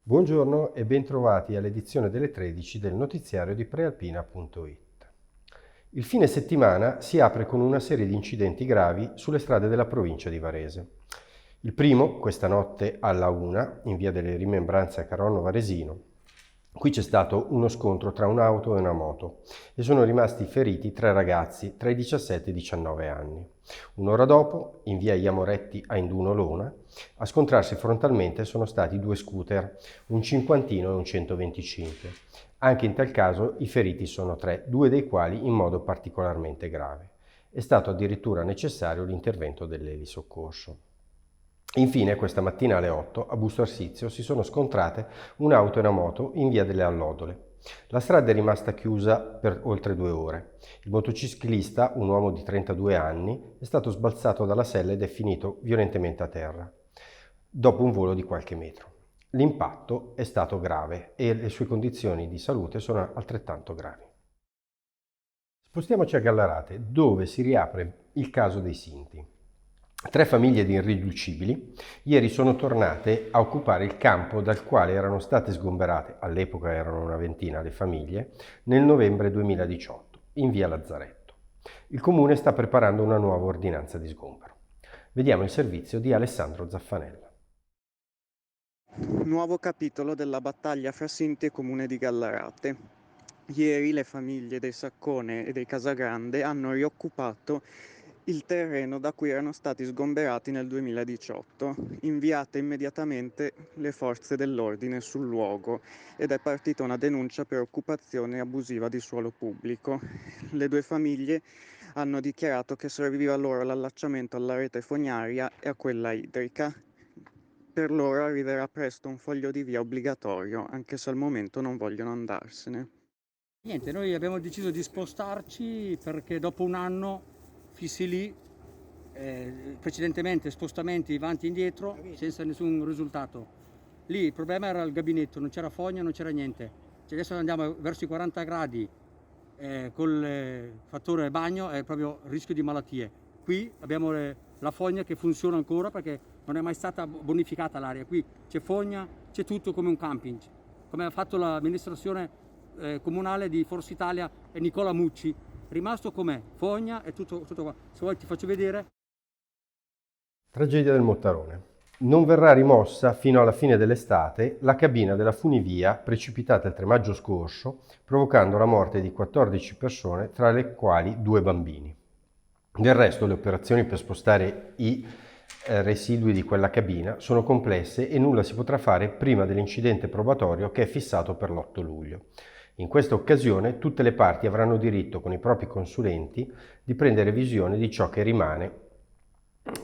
Buongiorno e bentrovati all'edizione delle 13 del notiziario di prealpina.it. Il fine settimana si apre con una serie di incidenti gravi sulle strade della provincia di Varese. Il primo, questa notte alla 1, in via delle Rimembranze a Caronno Varesino. Qui c'è stato uno scontro tra un'auto e una moto e sono rimasti feriti 3 ragazzi tra i 17 e i 19 anni. Un'ora dopo, in via Iamoretti a Induno Lona, a scontrarsi frontalmente sono stati 2 scooter, un cinquantino e un 125. Anche in tal caso i feriti sono 3, 2 dei quali in modo particolarmente grave. È stato addirittura necessario l'intervento dell'elisoccorso. Infine, questa mattina alle 8, a Busto Arsizio si sono scontrate un'auto e una moto in via delle Allodole. La strada è rimasta chiusa per oltre 2 ore. Il motociclista, un uomo di 32 anni, è stato sbalzato dalla sella ed è finito violentemente a terra, dopo un volo di qualche metro. L'impatto è stato grave e le sue condizioni di salute sono altrettanto gravi. Spostiamoci a Gallarate, dove si riapre il caso dei Sinti. 3 famiglie di irriducibili ieri sono tornate a occupare il campo dal quale erano state sgomberate, all'epoca erano una ventina le famiglie, nel novembre 2018, in via Lazzaretto. Il comune sta preparando una nuova ordinanza di sgombero. Vediamo il servizio di Alessandro Zaffanella. Nuovo capitolo della battaglia fra Sinti e Comune di Gallarate. Ieri le famiglie dei Saccone e dei Casagrande hanno rioccupato il terreno da cui erano stati sgomberati nel 2018, inviate immediatamente le forze dell'ordine sul luogo ed è partita una denuncia per occupazione abusiva di suolo pubblico. Le 2 famiglie hanno dichiarato che serviva loro l'allacciamento alla rete fognaria e a quella idrica. Per loro arriverà presto un foglio di via obbligatorio, anche se al momento non vogliono andarsene. Niente, noi abbiamo deciso di spostarci perché dopo un anno fissi lì, precedentemente spostamenti avanti e indietro senza nessun risultato. Lì il problema era il gabinetto, non c'era fogna, non c'era niente. Cioè adesso andiamo verso i 40 gradi col fattore bagno, è proprio rischio di malattie. Qui abbiamo la fogna che funziona ancora perché non è mai stata bonificata l'area. Qui c'è fogna, c'è tutto come un camping, come ha fatto l'amministrazione comunale di Forza Italia e Nicola Mucci. Rimasto com'è, fogna e tutto qua. Se vuoi ti faccio vedere. Tragedia del Mottarone. Non verrà rimossa fino alla fine dell'estate la cabina della funivia precipitata il 3 maggio scorso, provocando la morte di 14 persone, tra le quali 2 bambini. Del resto, le operazioni per spostare i residui di quella cabina sono complesse e nulla si potrà fare prima dell'incidente probatorio che è fissato per l'8 luglio. In questa occasione tutte le parti avranno diritto, con i propri consulenti, di prendere visione di ciò che rimane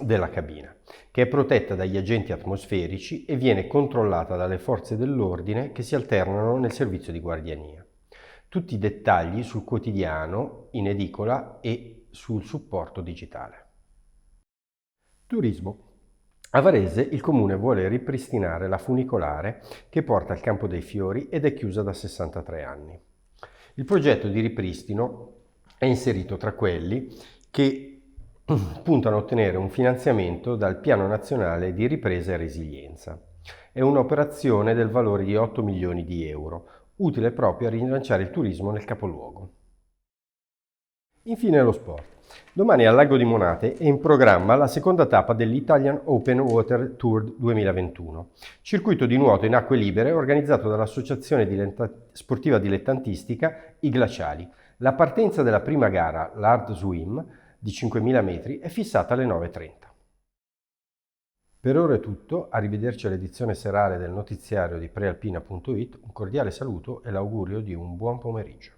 della cabina, che è protetta dagli agenti atmosferici e viene controllata dalle forze dell'ordine che si alternano nel servizio di guardiania. Tutti i dettagli sul quotidiano, in edicola e sul supporto digitale. Turismo. A Varese il comune vuole ripristinare la funicolare che porta al Campo dei Fiori ed è chiusa da 63 anni. Il progetto di ripristino è inserito tra quelli che puntano a ottenere un finanziamento dal Piano Nazionale di Ripresa e Resilienza. È un'operazione del valore di 8 milioni di euro, utile proprio a rilanciare il turismo nel capoluogo. Infine lo sport. Domani al Lago di Monate è in programma la seconda tappa dell'Italian Open Water Tour 2021, circuito di nuoto in acque libere organizzato dall'Associazione Sportiva Dilettantistica I Glaciali. La partenza della prima gara, l'Hard Swim, di 5.000 metri, è fissata alle 9:30. Per ora è tutto, arrivederci all'edizione serale del notiziario di prealpina.it, un cordiale saluto e l'augurio di un buon pomeriggio.